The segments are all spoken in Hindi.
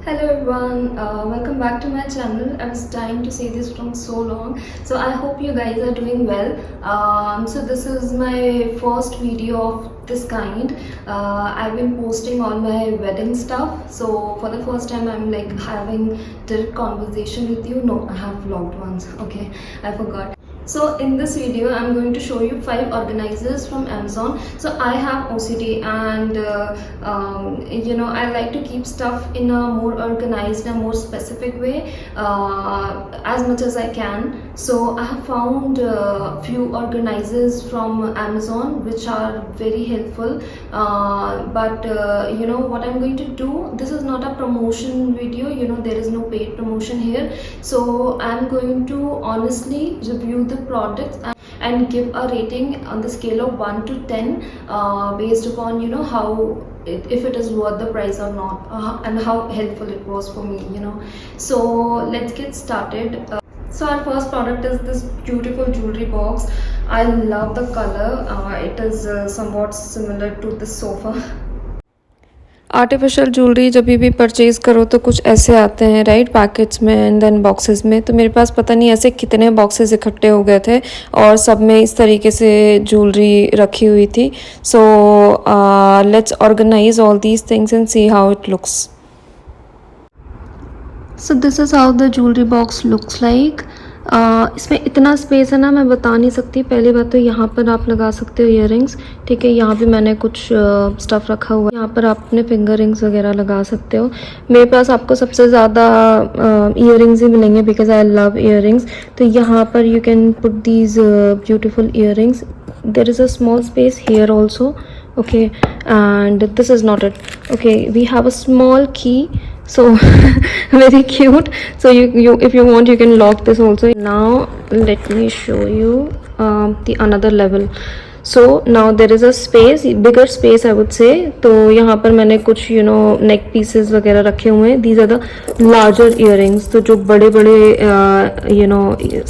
Hello everyone, welcome back to my channel. I was dying to say this from so long, so I hope you guys are doing well. So this is my first video of this kind. I've been posting all my wedding stuff, so for the first time I'm like having direct conversation with you. No, I have vlogged once. Okay, I forgot. So in this video I'm going to show you 5 organizers from Amazon. So I have OCD and I like to keep stuff in a more organized and more specific way as much as I can. So I have found a few organizers from Amazon which are very helpful, but what I'm going to do, this is not a promotion video, there is no paid promotion here. So I'm going to honestly review the products and give a rating on the scale of 1 to 10 based upon how if it is worth the price or not, and how helpful it was for me. So let's get started. So our first product is this beautiful jewelry box. I love the color. It is somewhat similar to the sofa. Artificial jewellery जब भी परचेज़ करो तो कुछ ऐसे आते हैं राइट, पैकेट्स में एंड देन बॉक्सेस में। तो मेरे पास पता नहीं ऐसे कितने बॉक्सेस इकट्ठे हो गए थे और सब में इस तरीके से ज्वेलरी रखी हुई थी। So let's organise all these things and see how it looks. So this is how the jewellery box looks like. इसमें इतना स्पेस है ना, मैं बता नहीं सकती। पहली बात तो यहाँ पर आप लगा सकते हो इयररिंग्स, ठीक है। यहाँ भी मैंने कुछ स्टफ़ रखा हुआ है। यहाँ पर आप अपने फिंगर रिंग्स वगैरह लगा सकते हो। मेरे पास आपको सबसे ज़्यादा इयररिंग्स ही मिलेंगे बिकॉज आई लव इयररिंग्स। तो यहाँ पर you can put these beautiful earrings. There is a small space here also, okay, and this is not it. Okay, we have a small key, so very cute. So you if you want you can lock this also. Now let me show you the another level. So now there is a space, bigger space I would say. तो यहाँ पर मैंने कुछ नेक पीसेस वगैरह रखे हुए हैं। These are the larger earrings. तो जो बड़े बड़े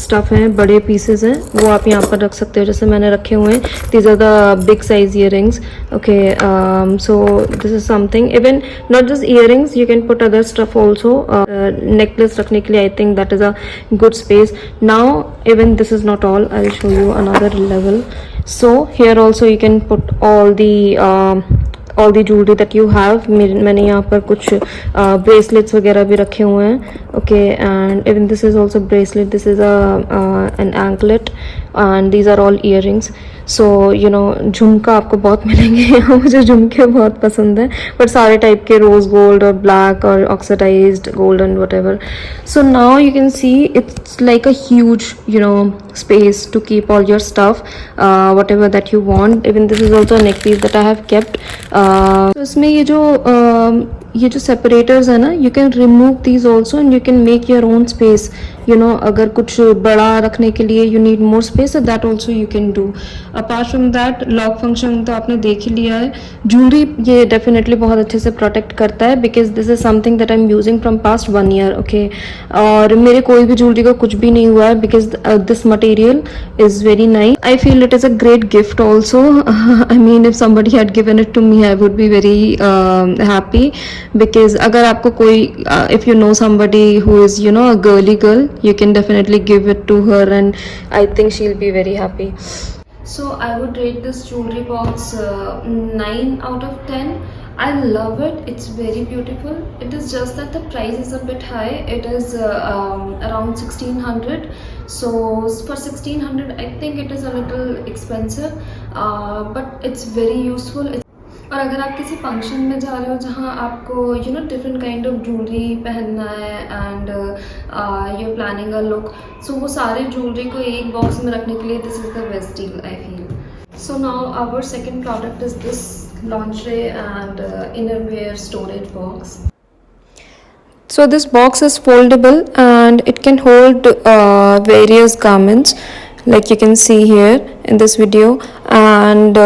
स्टफ़ हैं, बड़े पीसेस हैं, वो आप यहाँ पर रख सकते हो, जैसे मैंने रखे हुए हैं। These are the big size earrings. Okay, so this is something. Even not just earrings, you can put other stuff also. Necklace रखने के लिए I think that is a good space. Now even this is not all. I'll show you another level. So here also you can put all the jewelry that you have. मैंने यहाँ पर कुछ bracelets वगैरह भी रखे हुए हैं. Okay, and even this is also bracelet. This is an anklet, and these are all earrings. So झुमका आपको बहुत मिलेंगे। मुझे झुमके बहुत पसंद है, बट सारे टाइप के, रोज गोल्ड और ब्लैक और oxidised gold and whatever. So now you can see it's like a huge space to keep all your stuff, whatever that you want. Even this is also a neck piece that I have kept. तो इसमें ये जो सेपरेटर्स है ना, you can remove these also and you can make your own space. अगर कुछ बड़ा रखने के लिए you need more space, that also you can do. Apart from that, lock function तो आपने देख ही लिया है। ज्वेलरी ये डेफिनेटली बहुत अच्छे से प्रोटेक्ट करता है because this is something that I am using from past 1 year, okay. और मेरे कोई भी ज्वेलरी को कुछ भी नहीं हुआ है because this material is very nice. I feel it is a great gift also. I mean if somebody had given it to me I would be very happy, because अगर आपको कोई if you know somebody who is a girly girl, you can definitely give it to her and I think she'll be very happy. So I would rate this jewelry box 9 out of 10. I love it. It's very beautiful. It is just that the price is a bit high. It is around 1600. So for 1600 I think it is a little expensive, but it's very useful. और अगर आप किसी फंक्शन में जा रहे हो जहाँ आपको डिफरेंट काइंड ऑफ ज्वेलरी पहनना है and you planning a look, so वो सारे ज्वेलरी को एक बॉक्स में रखने के लिए this is the best deal I feel. So now our second product is this lingerie and innerwear storage box. So this box is foldable and it can hold various garments, like you can see here in this video. And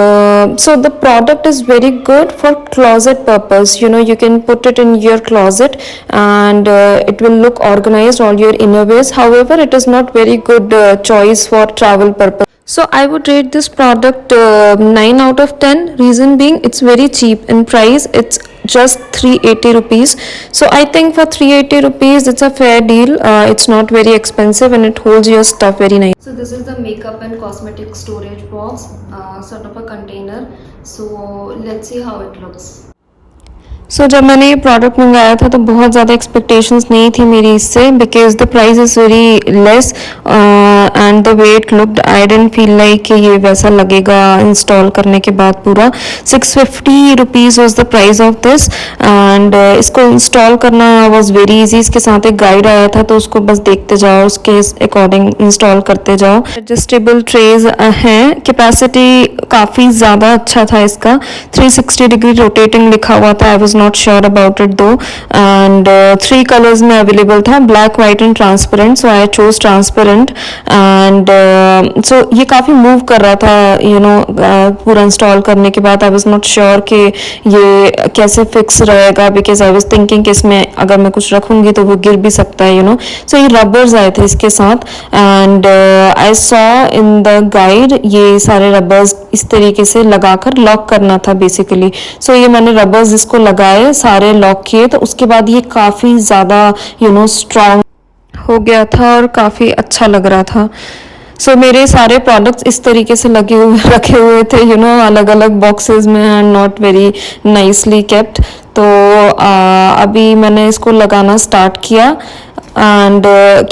so the product is very good for closet purpose. You can put it in your closet and it will look organized, all your innerwears. However, it is not very good choice for travel purpose. So I would rate this product 9 out of 10. Reason being, it's very cheap in price. It's just 380 rupees. So I think for 380 rupees it's a fair deal. It's not very expensive and it holds your stuff very nice. So this is the makeup and cosmetic storage box, sort of a container. So let's see how it looks. सो जब मैंने ये प्रोडक्ट मंगाया था तो बहुत ज़्यादा एक्सपेक्टेशंस नहीं थी मेरी इससे, because the price is very less and the way it looked I didn't feel like कि ये वैसा लगेगा इंस्टॉल करने के बाद पूरा. 650 rupees was the price of this and इसको इंस्टॉल करना वॉज वेरी इजी. इसके साथ एक गाइड आया था तो उसको बस देखते जाओ, उसके अकॉर्डिंग इंस्टॉल करते जाओ. एडजस्टेबल ट्रेज हैं, कैपेसिटी काफ़ी ज़्यादा अच्छा था इसका. 360 डिग्री रोटेटिंग लिखा हुआ था. I was not sure about it दो. एंड 3 कलर्स में अवेलेबल था, black, white and transparent. So I chose transparent and so ये काफ़ी मूव कर रहा था पूरा इंस्टॉल करने के बाद. आई वॉज नॉट श्योर कि ये कैसे फिक्स रहेगा, बिकॉज आई वॉज थिंकिंग कि इसमें अगर मैं कुछ रखूंगी तो वो गिर भी सकता है सो ये रबर्स आए थे इसके साथ and I saw in the guide ये सारे रबर्स इस तरीके से लगाकर लॉक करना था बेसिकली. सो ये मैंने रबर्स इसको लगाए, सारे लॉक किए, तो उसके बाद ये काफ़ी ज़्यादा स्ट्रॉन्ग हो गया था और काफ़ी अच्छा लग रहा था. सो मेरे सारे प्रोडक्ट्स इस तरीके से रखे हुए थे अलग अलग बॉक्सेस में and not very nicely kept. तो अभी मैंने इसको लगाना स्टार्ट किया एंड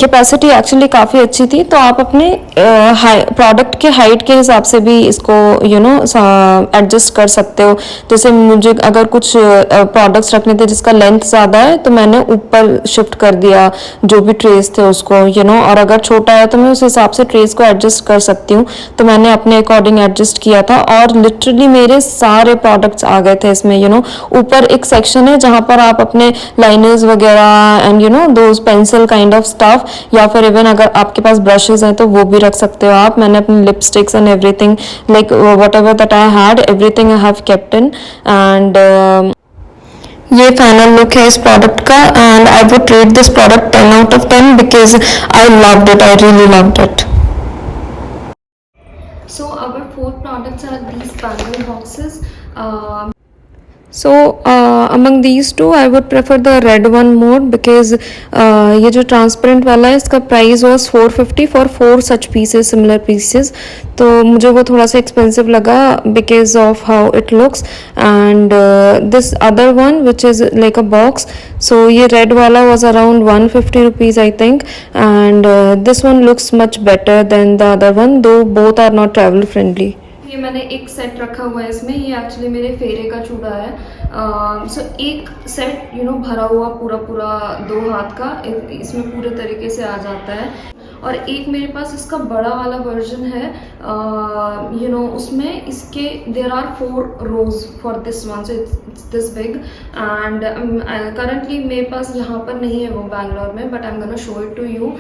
कैपेसिटी एक्चुअली काफ़ी अच्छी थी. तो आप अपने प्रोडक्ट के हाइट के हिसाब से भी इसको एडजस्ट कर सकते हो. जैसे मुझे अगर कुछ प्रोडक्ट्स रखने थे जिसका लेंथ ज़्यादा है तो मैंने ऊपर शिफ्ट कर दिया जो भी ट्रेस थे उसको और अगर छोटा है तो मैं उस हिसाब से ट्रेस को एडजस्ट कर सकती हूँ. तो मैंने अपने अकॉर्डिंग एडजस्ट किया था और लिटरली मेरे सारे प्रोडक्ट्स आ गए थे इसमें. ऊपर एक सेक्शन है जहाँ पर आप अपने लाइनर्स वगैरह and those pencil kind of stuff, या फिर इवन अगर आपके पास ब्रशेस हैं तो वो भी रख सकते हो आप. मैंने अपने lipsticks and everything like whatever that I had, everything I have kept in. And ये फाइनल लुक है इस प्रोडक्ट का and I would rate this product 10 out of 10 because I loved it, I really loved it. So our 4 products are these bangle boxes. So among these two I would prefer the red one more because ये जो ट्रांसपेरेंट वाला है इसका price was 450 for 4 such pieces, similar pieces. तो मुझे वो थोड़ा सा एक्सपेंसिव लगा because of how it looks. And this other one which is like a box, so ये रेड वाला was around 150 rupees I think. And this one looks much better than the other one, though both are not travel friendly. ये मैंने एक सेट रखा हुआ है इसमें. ये एक्चुअली मेरे फेरे का चूड़ा है. सो एक सेट भरा हुआ पूरा 2 हाथ का इसमें पूरे तरीके से आ जाता है. और एक मेरे पास इसका बड़ा वाला वर्जन है उसमें इसके there are 4 rows for this one, so it's this big. And currently मेरे पास यहाँ पर नहीं है वो बैंगलोर में, but I am gonna show it to you.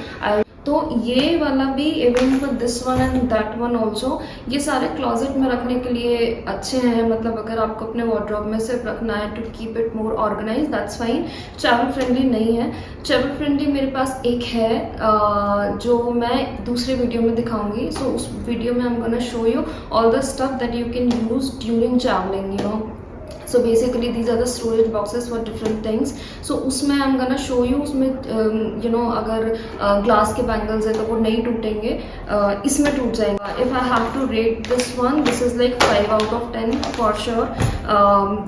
तो ये वाला भी even for this one and that one also, ये सारे क्लोजेट में रखने के लिए अच्छे हैं. मतलब अगर आपको अपने वार्डरोब में सिर्फ रखना है to keep it more organise, that's fine. Travel friendly नहीं है. ट्रैवल फ्रेंडली मेरे पास एक है जो मैं दूसरे वीडियो में दिखाऊंगी. सो उस वीडियो में आई am gonna show you all the stuff that you can use during travelling. So basically these are the storage boxes for different things. So उसमें I'm gonna show you उसमें अगर ग्लास के बैंगल्स है तो वो नहीं टूटेंगे, इसमें टूट जाएगा. If I have to rate this one, this is like 5 out of 10 for sure.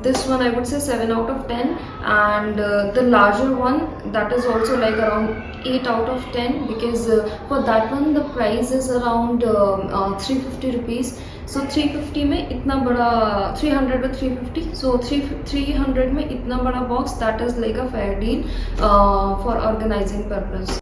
This one I would say 7 out of 10, and the larger one that is also like around 8 out of 10 because for that one the price is around 350 rupees. सो 350 में इतना बड़ा 300 with 350, सो 300 में इतना बड़ा box, that is like a fair deal for organising purpose.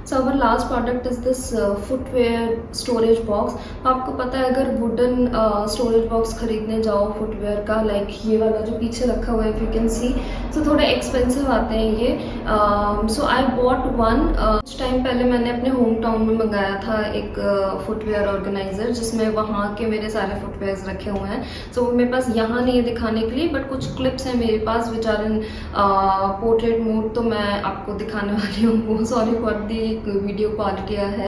So our last product is this footwear storage box. आपको पता है अगर वुडन स्टोरेज बॉक्स खरीदने जाओ फुटवेयर का, लाइक ये वाला जो पीछे रखा हुआ है इफ यू कैन सी, तो थोड़े एक्सपेंसिव आते हैं ये. सो आई बॉट वन. कुछ टाइम पहले मैंने अपने होम टाउन में मंगाया था एक फुटवेयर ऑर्गेनाइजर जिसमें वहाँ के मेरे सारे फुटवेयर्स रखे हुए हैं. सो वो मेरे पास यहाँ नहीं है दिखाने के लिए, बट कुछ क्लिप्स हैं मेरे पास which are in portrait mode, तो मैं आपको दिखाने वाली हूँ. Sorry for the video quality है.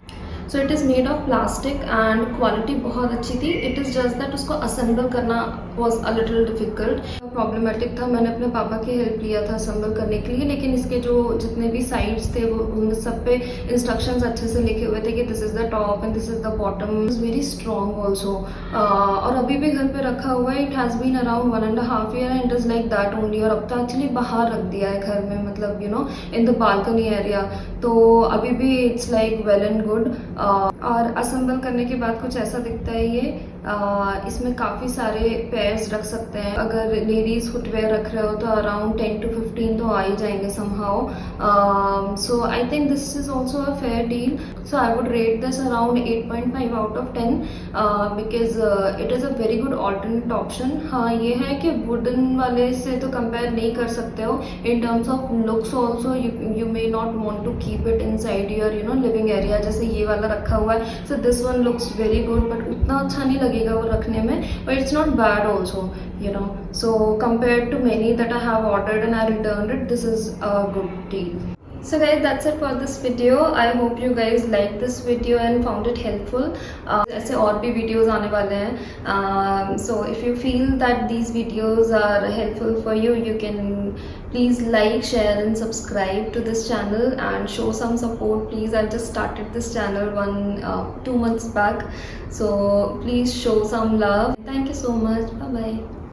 So it is made of plastic and quality बहुत अच्छी थी. इट इज़ जस्ट दैट उसको असेंबल करना was a little difficult. Problematic था। मैंने अपने पापा की हेल्प लिया था असेंबल करने के लिए, लेकिन इसके जो जितने भी साइड्स थे वो उन सब पे इंस्ट्रक्शंस अच्छे से लिखे हुए थे कि this is the top and this is the bottom. Is very strong also, और अभी भी घर पे रखा हुआ है। It has been around 1.5 year and it is like that only. और अब तो एक्चुअली बाहर रख दिया है घर में, मतलब इन द बालकनी एरिया। तो अभी भी it's like well and good. और असेंबल करने के बाद कुछ ऐसा दिखता है ये। इसमें काफ़ी सारे पेयर्स रख सकते हैं। अगर लेडीज़ फुटवेयर रख रहे हो तो अराउंड 10 to 15 तो आ ही जाएंगे somehow. So I think this is also a fair deal. So I would rate this around 8.5 out of 10 because it is a very good alternate option. हाँ, ये है कि वुडन वाले से तो कंपेयर नहीं कर सकते हो in terms of looks also. You may not want to keep it inside your living area, जैसे ये वाला रखा हुआ है। So this one looks very good, but उतना अच्छा नहीं लगेगा वो रखने में, but it's not bad also so compared to many that I have ordered and I returned it, this is a good deal. So guys, that's it for this video. I hope you guys liked this video and found it helpful. ऐसे और भी videos आने वाले हैं, so if you feel that these videos are helpful for you, you can please like, share and subscribe to this channel and show some support please. I've just started this channel 2 months back, so please show some love. Thank you so much. Bye bye.